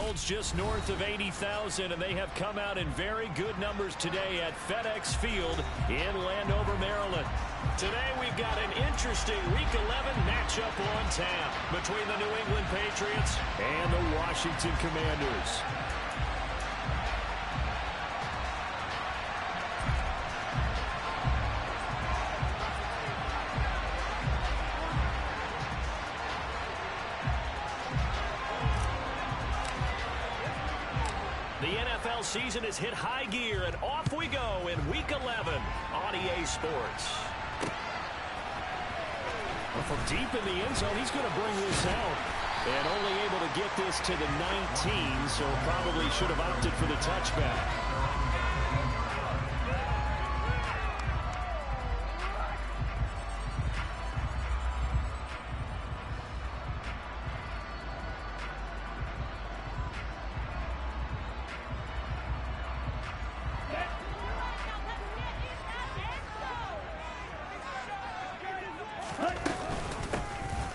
holds just north of 80,000, and they have come out in very good numbers today at FedEx Field in Landover, Maryland. Today we've got an interesting Week 11 matchup on tap between the New England Patriots and the Washington Commanders. The NFL season has hit high gear, and off we go in Week 11 on EA Sports. Well, from deep in the end zone, he's going to bring this out. And only able to get this to the 19, so probably should have opted for the touchback.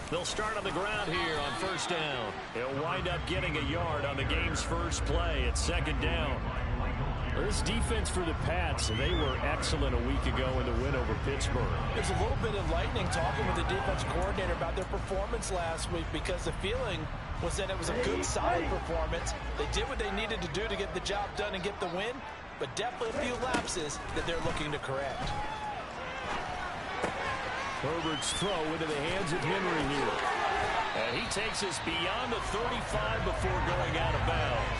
They'll start on the ground here on first down. He'll wind up getting a yard on the game's first play at second down. This defense for the Pats, they were excellent a week ago in the win over Pittsburgh. There's a little bit of lightning talking with the defense coordinator about their performance last week, because the feeling was that it was a good, solid performance. They did what they needed to do to get the job done and get the win, but definitely a few lapses that they're looking to correct. Herbert's throw into the hands of Henry here. And he takes us beyond the 35 before going out of bounds.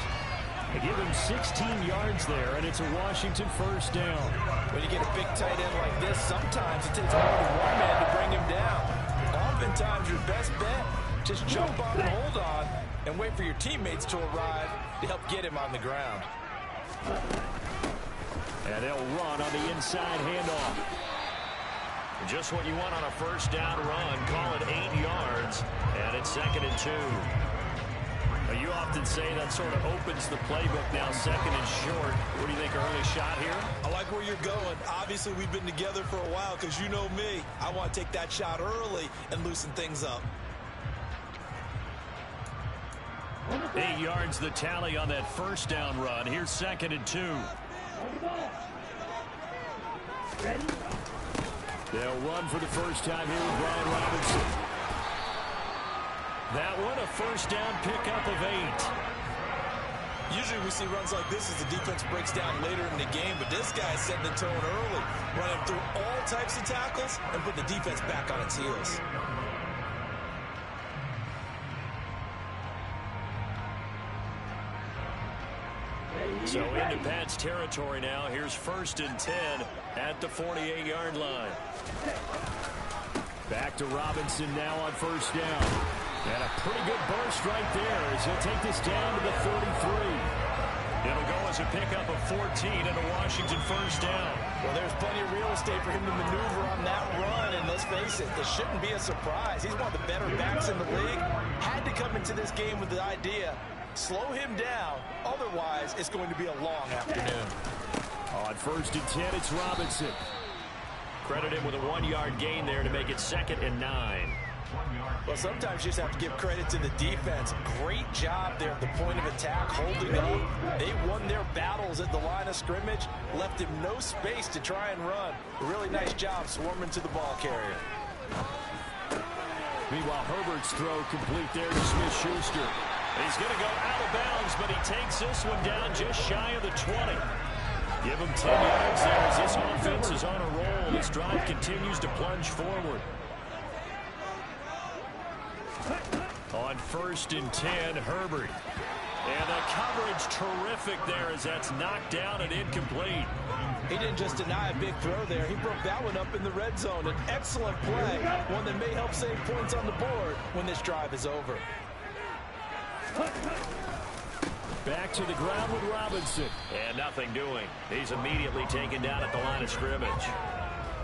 They give him 16 yards there, and it's a Washington first down. When you get a big tight end like this, sometimes it takes more than one man to bring him down. Oftentimes, your best bet, just jump on and hold on and wait for your teammates to arrive to help get him on the ground. And they'll run on the inside handoff. Just what you want on a first down run. Call it 8 yards, and it's 2nd and 2. Now, you often say that sort of opens the playbook now, 2nd and short. What do you think, early shot here? I like where you're going. Obviously, we've been together for a while, because you know me. I want to take that shot early and loosen things up. 8 yards the tally on that first down run. Here's 2nd and 2. Ready? They'll run for the first time here with Brian Robinson. That one, a first down pickup of 8. Usually we see runs like this as the defense breaks down later in the game, but this guy's setting the tone early, running through all types of tackles and putting the defense back on its heels. So into Pat's territory now. Here's 1st and 10 at the 48-yard line. Back to Robinson now on first down. And a pretty good burst right there as he'll take this down to the 33. It'll go as a pickup of 14 and a Washington first down. Well, there's plenty of real estate for him to maneuver on that run, and let's face it, this shouldn't be a surprise. He's one of the better backs in the league. Had to come into this game with the idea, slow him down, otherwise it's going to be a long afternoon. On 1st and 10, it's Robinson. Credit him with a 1-yard gain there to make it 2nd and 9. Well, sometimes you just have to give credit to the defense. Great job there at the point of attack, holding up. They won their battles at the line of scrimmage, left him no space to try and run. A really nice job swarming to the ball carrier. Meanwhile, Herbert's throw complete there to Smith-Schuster. He's going to go out of bounds, but he takes this one down just shy of the 20. Give him 10 yards there as this offense is on a roll. This drive continues to plunge forward. On 1st and 10, Herbert. And the coverage terrific there as that's knocked down and incomplete. He didn't just deny a big throw there. He broke that one up in the red zone. An excellent play, one that may help save points on the board when this drive is over. Back to the ground with Robinson. And nothing doing. He's immediately taken down at the line of scrimmage.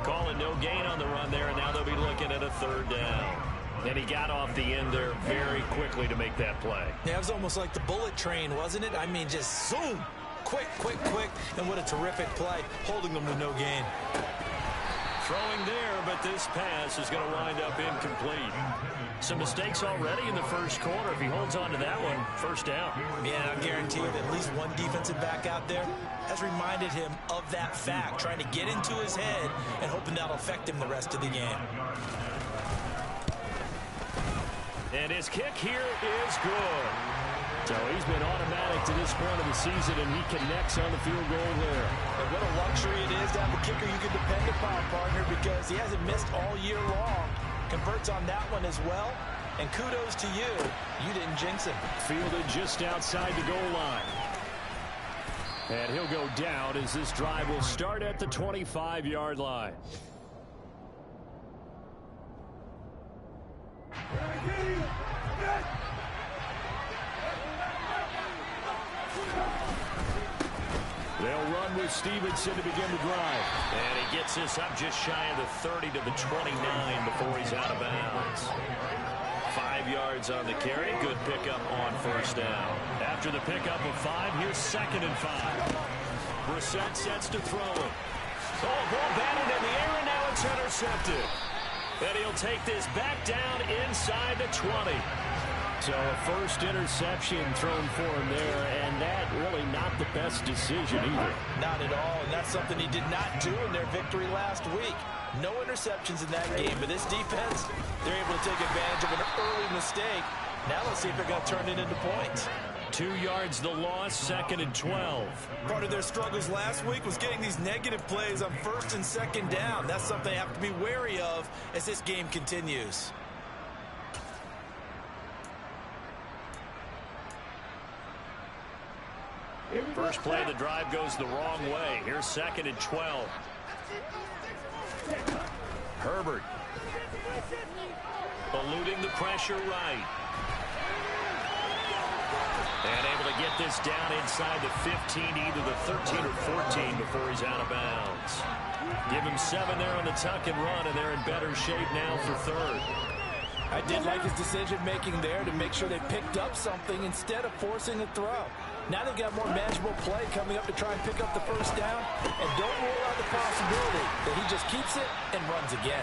Calling no gain on the run there, and now they'll be looking at a 3rd down. And he got off the end there very quickly to make that play. Yeah, it was almost like the bullet train, wasn't it? I mean, just zoom. Quick, quick, quick. And what a terrific play, holding them with no gain. Throwing there, but this pass is going to wind up incomplete. Some mistakes already in the first quarter. If he holds on to that one, first down. Yeah, I guarantee you that at least one defensive back out there has reminded him of that fact, trying to get into his head and hoping that'll affect him the rest of the game. And his kick here is good. So he's been automatic to this point of the season, and he connects on the field goal there. And what a luxury it is to have a kicker you can depend upon, partner, because he hasn't missed all year long. Converts on that one as well. And kudos to you. You didn't jinx him. Fielded just outside the goal line. And he'll go down as this drive will start at the 25-yard line. They'll run with Stevenson to begin the drive. And he gets this up just shy of the 30 to the 29 before he's out of bounds. 5 yards on the carry. Good pickup on first down. After the pickup of 5, here's 2nd and 5. Brissett sets to throw it. Oh, ball batted in the air, and now it's intercepted. And he'll take this back down inside the 20. So a first interception thrown for him there, and that really not the best decision either. Not at all, and that's something he did not do in their victory last week. No interceptions in that game, but this defense, they're able to take advantage of an early mistake. Now let's see if they're going to turn it into points. 2 yards the loss, 2nd and 12. Part of their struggles last week was getting these negative plays on 1st and 2nd down. That's something they have to be wary of as this game continues. First play of the drive goes the wrong way. Here's 2nd and 12. Herbert. Eluding the pressure right. And able to get this down inside the 15, either the 13 or 14 before he's out of bounds. Give him 7 there on the tuck and run, and they're in better shape now for 3rd. I did like his decision-making there to make sure they picked up something instead of forcing a throw. Now they've got more manageable play coming up to try and pick up the first down. And don't rule out the possibility that he just keeps it and runs again.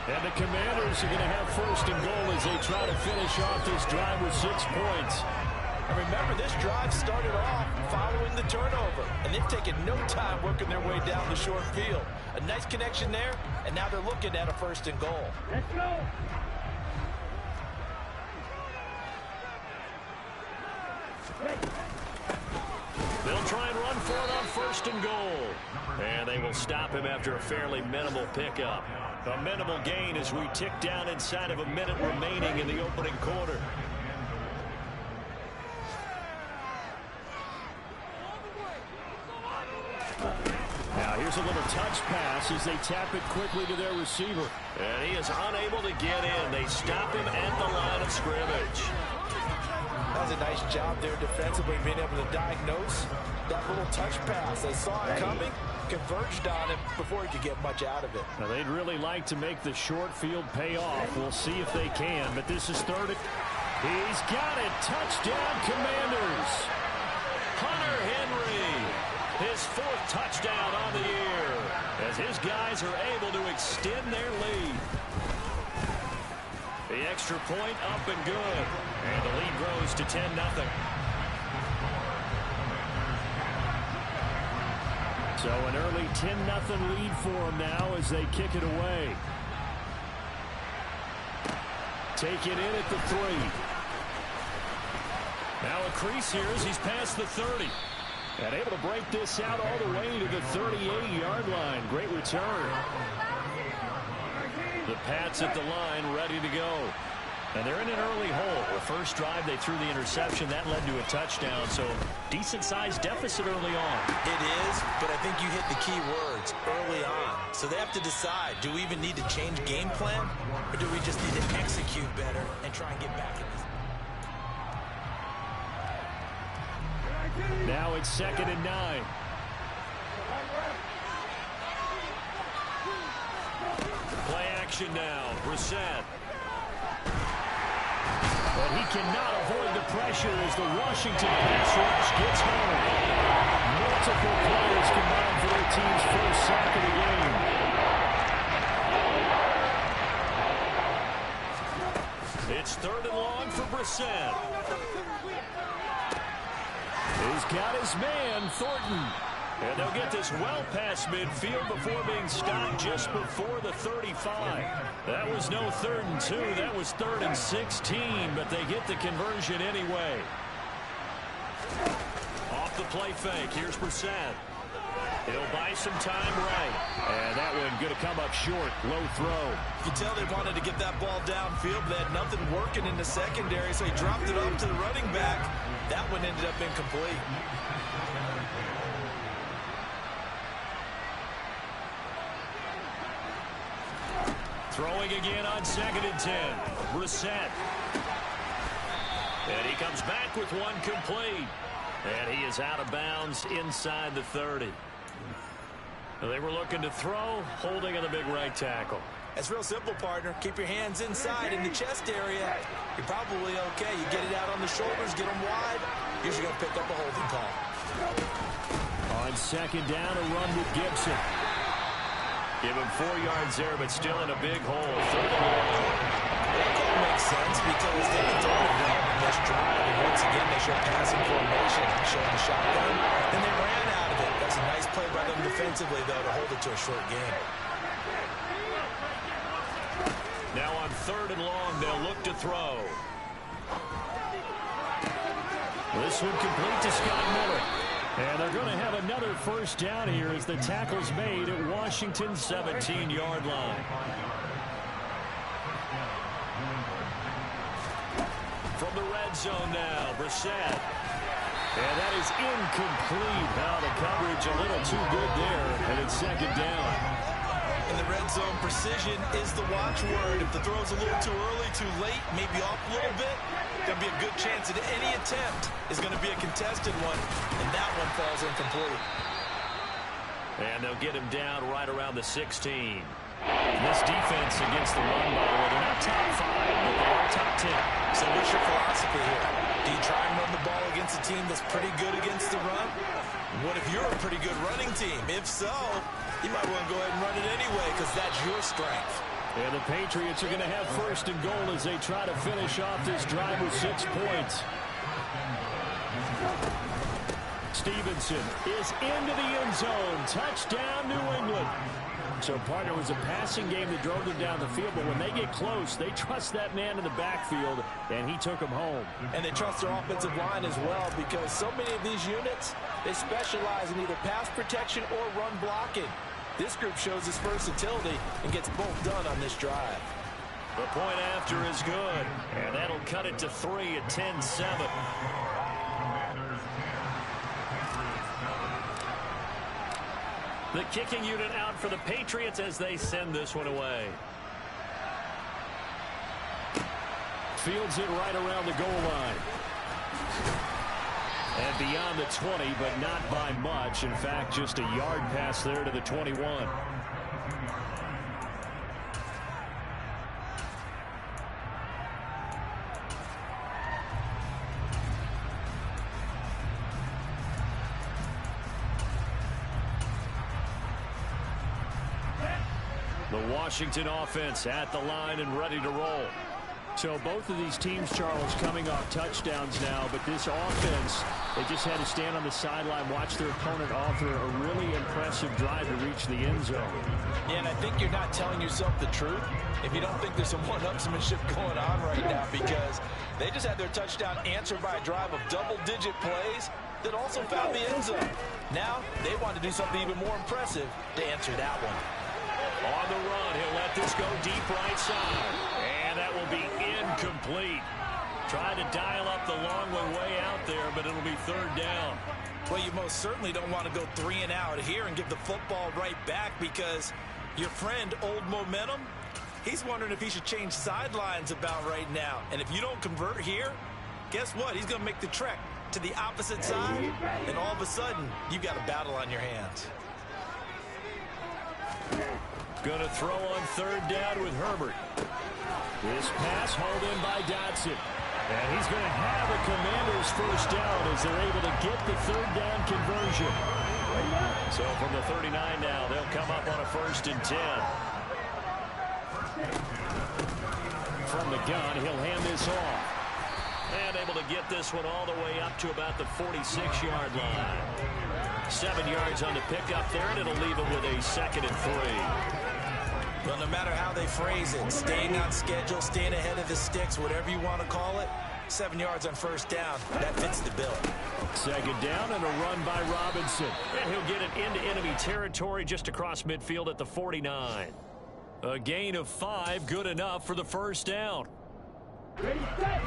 And the Commanders are going to have 1st and goal as they try to finish off this drive with 6 points. And remember, this drive started off following the turnover. And they've taken no time working their way down the short field. A nice connection there, and now they're looking at a 1st and goal. Let's go. They'll try and run for it on 1st and goal. And they will stop him after a fairly minimal pickup. A minimal gain as we tick down inside of a minute remaining in the opening quarter. Now here's a little touch pass as they tap it quickly to their receiver. And he is unable to get in. They stop him at the line of scrimmage. That was a nice job there defensively, being able to diagnose that little touch pass. They saw it coming, converged on it before he could get much out of it. Now they'd really like to make the short field pay off. We'll see if they can, but this is 3rd. He's got it. Touchdown, Commanders. Hunter Henry, his 4th touchdown on the year, as his guys are able to extend their lead. The extra point up and good. And the lead grows to 10-0. So an early 10-0 lead for them now as they kick it away. Take it in at the 3. Now a crease here as he's past the 30. And able to break this out all the way to the 38-yard line. Great return. The Pats at the line ready to go. And they're in an early hole. The first drive, they threw the interception. That led to a touchdown. So decent-sized deficit early on. It is, but I think you hit the key words early on. So they have to decide, do we even need to change game plan? Or do we just need to execute better and try and get back in this? Now it's 2nd and 9. Play action now. Brissett. But he cannot avoid the pressure as the Washington pass rush gets home. Multiple players combined for their team's first sack of the game. It's 3rd and long for Brissett. He's got his man, Thornton. And they'll get this well past midfield before being stopped just before the 35. That was no 3rd and 2. That was 3rd and 16, but they get the conversion anyway. Off the play fake. Here's Brissett. He'll buy some time right. And that one going to come up short. Low throw. You can tell they wanted to get that ball downfield, but they had nothing working in the secondary, so he dropped it up to the running back. That one ended up incomplete. Throwing again on 2nd and 10. Brissett. And he comes back with one complete. And he is out of bounds inside the 30. They were looking to throw, holding on the big right tackle. It's real simple, partner. Keep your hands inside in the chest area. You're probably okay. You get it out on the shoulders, get them wide. Usually going to pick up a holding call. On 2nd down, a run with Gibson. Give him 4 yards there, but still in a big hole. 3rd and long. That makes sense because they can throw it well in this drive. And once again, they show passing formation, showing the shotgun, and they ran out of it. That's a nice play by them defensively, though, to hold it to a short game. Now on 3rd and long, they'll look to throw. This one complete to Scott Miller. And they're going to have another 1st down here as the tackle's made at Washington's 17-yard line. From the red zone now, Brissett. And that is incomplete. Now the coverage a little too good there, and it's 2nd down. In the red zone, precision is the watchword. If the throw's a little too early, too late, maybe off a little bit, there'll be a good chance that any attempt is going to be a contested one, and that one falls incomplete. And they'll get him down right around the 16. This defense against the run, by the way, they're not top 5, but they are top 10. So what's your philosophy here? Do you try and run the ball against a team that's pretty good against the run? What if you're a pretty good running team? If so, you might want to go ahead and run it anyway because that's your strength. And the Patriots are going to have 1st and goal as they try to finish off this drive with 6 points. Stevenson is into the end zone. Touchdown, New England. So, partner, it was a passing game that drove them down the field, but when they get close, they trust that man in the backfield, and he took them home. And they trust their offensive line as well because so many of these units, they specialize in either pass protection or run blocking. This group shows its versatility and gets both done on this drive. The point after is good, and that'll cut it to 3 at 10-7. The kicking unit out for the Patriots as they send this one away. Fields it right around the goal line. And beyond the 20, but not by much. In fact, just a yard pass there to the 21. The Washington offense at the line and ready to roll. So both of these teams, Charles, coming off touchdowns now, but this offense, they just had to stand on the sideline, watch their opponent offer a really impressive drive to reach the end zone. Yeah, and I think you're not telling yourself the truth if you don't think there's some one-upsmanship going on right now because they just had their touchdown answered by a drive of double-digit plays that also found the end zone. Now they want to do something even more impressive to answer that one. On the run, he'll let this go deep right side. And that will be incomplete. Trying to dial up the long one way out there, but it'll be 3rd down. Well, you most certainly don't want to go 3 and out here and give the football right back because your friend, Old Momentum, he's wondering if he should change sidelines about right now. And if you don't convert here, guess what? He's going to make the trek to the opposite side, and all of a sudden, you've got a battle on your hands. Going to throw on 3rd down with Herbert. This pass hauled in by Dotson. And he's going to have a Commanders 1st down as they're able to get the 3rd down conversion. So from the 39 now, they'll come up on a 1st and 10. from the gun. He'll hand this off. And able to get this one all the way up to about the 46-yard line. 7 yards on the pickup there, and it'll leave him with a 2nd and 3. Well, no matter how they phrase it, staying on schedule, staying ahead of the sticks, whatever you want to call it, 7 yards on first down, that fits the bill. 2nd down and a run by Robinson. And he'll get it into enemy territory just across midfield at the 49. A gain of 5, good enough for the first down. Ready, set.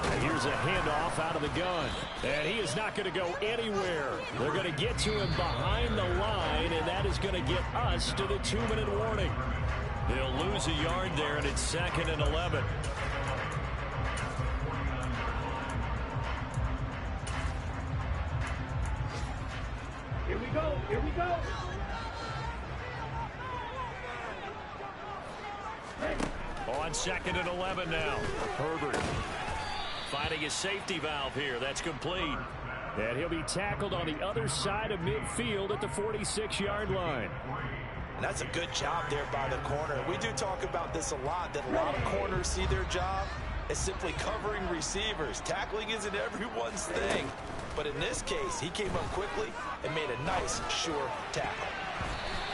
And here's a handoff out of the gun. And he is not going to go anywhere. They're going to get to him behind the line, and that is going to get us to the 2-minute warning. They'll lose a yard there, and it's 2nd and 11. Here we go, here we go. On 2nd and 11 now. Herbert finding his safety valve here. That's complete. And he'll be tackled on the other side of midfield at the 46-yard line. And that's a good job there by the corner. We do talk about this a lot, that a lot of corners see their job as simply covering receivers. Tackling isn't everyone's thing. But in this case, he came up quickly and made a nice, sure tackle.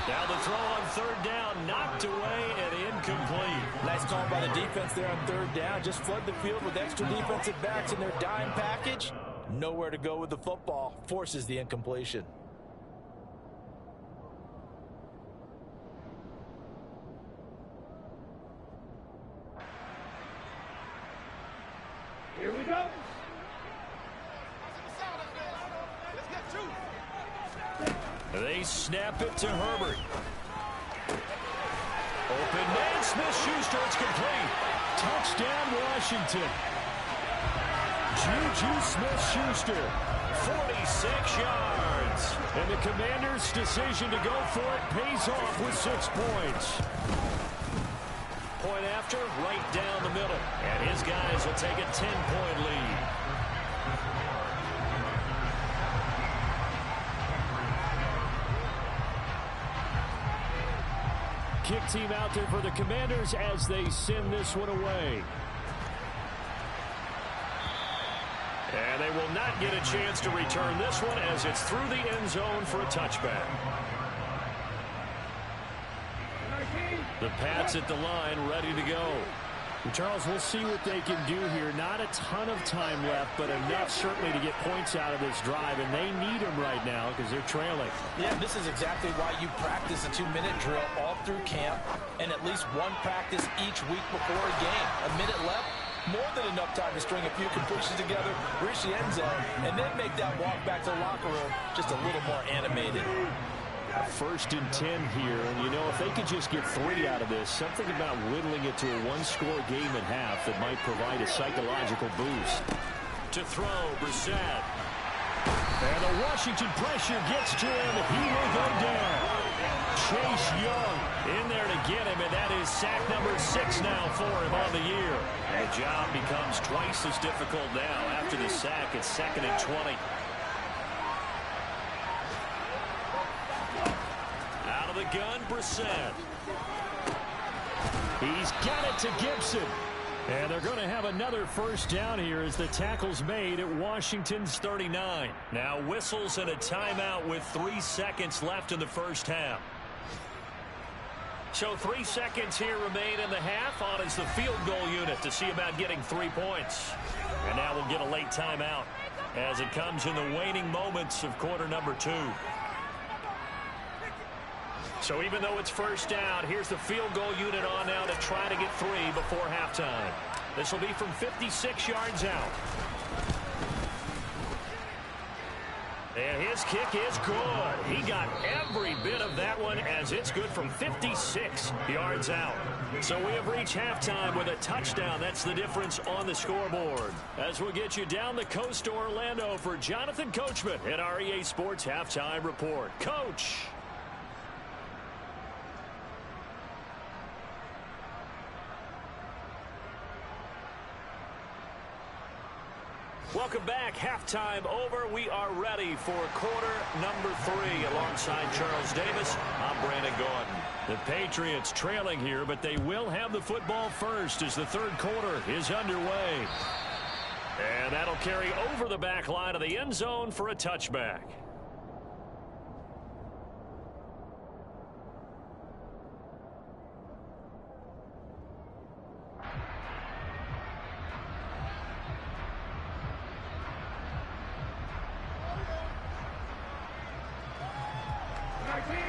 Now the throw on 3rd down, knocked away and incomplete. Nice call by the defense there on 3rd down. Just flood the field with extra defensive backs in their dime package. Nowhere to go with the football. Forces the incompletion. Here we go. They snap it to Herbert. Open man, Smith-Schuster, it's complete. Touchdown, Washington. Juju Smith-Schuster, 46 yards. And the Commanders' decision to go for it pays off with 6 points. Point after, right down the middle. And his guys will take a 10-point lead. Kick team out there for the Commanders as they send this one away. And they will not get a chance to return this one as it's through the end zone for a touchback. The Pats at the line, ready to go. Charles, we'll see what they can do here. Not a ton of time left, but enough certainly to get points out of this drive, and they need them right now because they're trailing. Yeah, this is exactly why you practice a 2-minute drill all through camp and at least one practice each week before a game. A minute left, more than enough time to string a few completions together, reach the end zone, and then make that walk back to the locker room just a little more animated. 1st and 10 here, and you know, if they could just get 3 out of this, something about whittling it to a 1-score game at half that might provide a psychological boost. To throw, Brissett. And the Washington pressure gets to him. He will go down. Chase Young in there to get him, and that is sack number 6 now for him on the year. And the job becomes twice as difficult now. After the sack, it's 2nd and 20. The gun, Brissett. He's got it to Gibson. And they're going to have another first down here as the tackle's made at Washington's 39. Now whistles and a timeout with 3 seconds left in the first half. So 3 seconds here remain in the half. On is the field goal unit to see about getting 3 points. And now we'll get a late timeout as it comes in the waning moments of quarter number 2. So even though it's first down, here's the field goal unit on now to try to get 3 before halftime. This will be from 56 yards out. And his kick is good. He got every bit of that one as it's good from 56 yards out. So we have reached halftime with a touchdown. That's the difference on the scoreboard. As we'll get you down the coast to Orlando for Jonathan Coachman at our EA Sports Halftime Report. Coach. Welcome back. Halftime over. We are ready for quarter number 3. Alongside Charles Davis, I'm Brandon Gordon. The Patriots trailing here, but they will have the football first as the third quarter is underway. And that'll carry over the back line of the end zone for a touchback.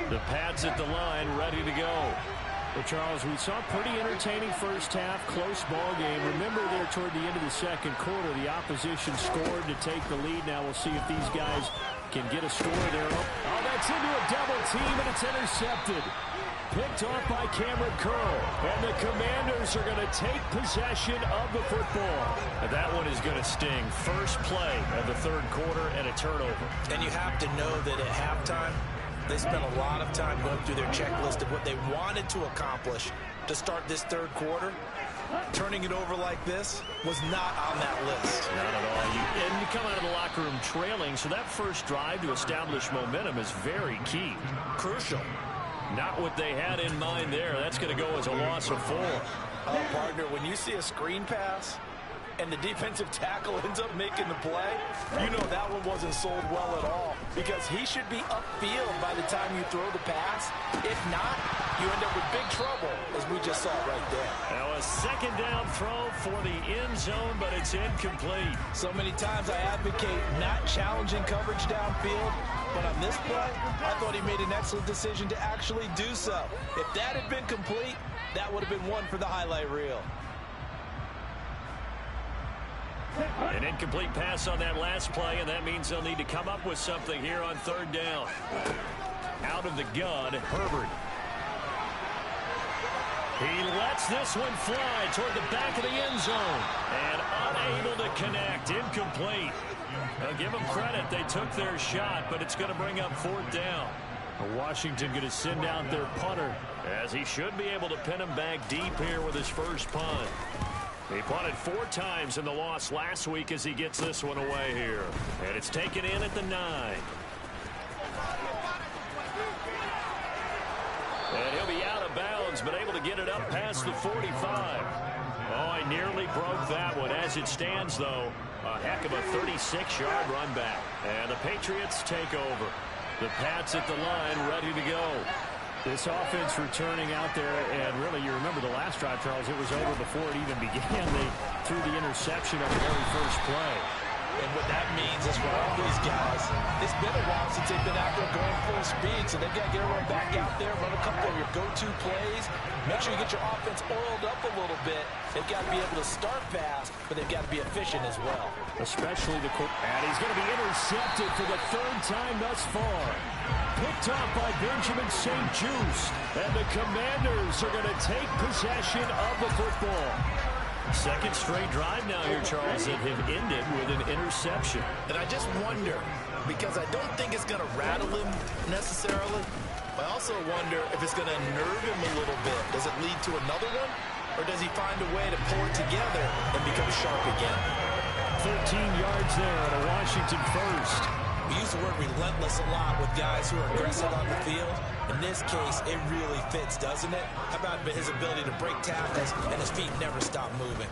The Pats at the line, ready to go. Well, Charles, we saw a pretty entertaining first half, close ball game. Remember there toward the end of the second quarter, the opposition scored to take the lead. Now we'll see if these guys can get a score there. Oh, that's into a double team, and it's intercepted. Picked off by Cameron Curl. And the Commanders are going to take possession of the football. And that one is going to sting. First play of the third quarter and a turnover. And you have to know that at halftime, they spent a lot of time going through their checklist of what they wanted to accomplish to start this third quarter. Turning it over like this was not on that list. Not at all. And you come out of the locker room trailing, so that first drive to establish momentum is very key. Crucial. Not what they had in mind there. That's going to go as a loss of 4. Partner, when you see a screen pass and the defensive tackle ends up making the play, you know that one wasn't sold well at all, because he should be upfield by the time you throw the pass. If not, you end up with big trouble, as we just saw right there. Now a second down throw for the end zone, but it's incomplete. So many times I advocate not challenging coverage downfield, but on this play, I thought he made an excellent decision to actually do so. If that had been complete, that would have been one for the highlight reel. An incomplete pass on that last play, and that means they'll need to come up with something here on third down. Out of the gun, Herbert. He lets this one fly toward the back of the end zone, and unable to connect. Incomplete. I'll give them credit. They took their shot, but it's going to bring up fourth down. Washington going to send out their punter, as he should be able to pin him back deep here with his first punt. He punted 4 times in the loss last week as he gets this one away here. And it's taken in at the 9. And he'll be out of bounds, but able to get it up past the 45. Oh, I nearly broke that one. As it stands, though, a heck of a 36-yard run back. And the Patriots take over. The Pats at the line, ready to go. This offense returning out there, and really, you remember the last drive, Charles, it was over before it even began. They threw the interception on the very first play. And what that means is for all these guys, it's been a while since they've been out there going full speed, so they've got to get everyone back out there, run a couple of your go-to plays. Make sure you get your offense oiled up a little bit. They've got to be able to start fast, but they've got to be efficient as well. Especially the quarterback. And he's going to be intercepted for the 3rd time thus far. Picked off by Benjamin St. Juste. And the Commanders are going to take possession of the football. Second straight drive now here, Charles, that have ended with an interception. And I just wonder, because I don't think it's going to rattle him necessarily, but I also wonder if it's going to nerve him a little bit. Does it lead to another one? Or does he find a way to pull it together and become sharp again? 13 yards there at a Washington first. We use the word relentless a lot with guys who are aggressive on the field. In this case, it really fits, doesn't it? How about his ability to break tackles and his feet never stop moving?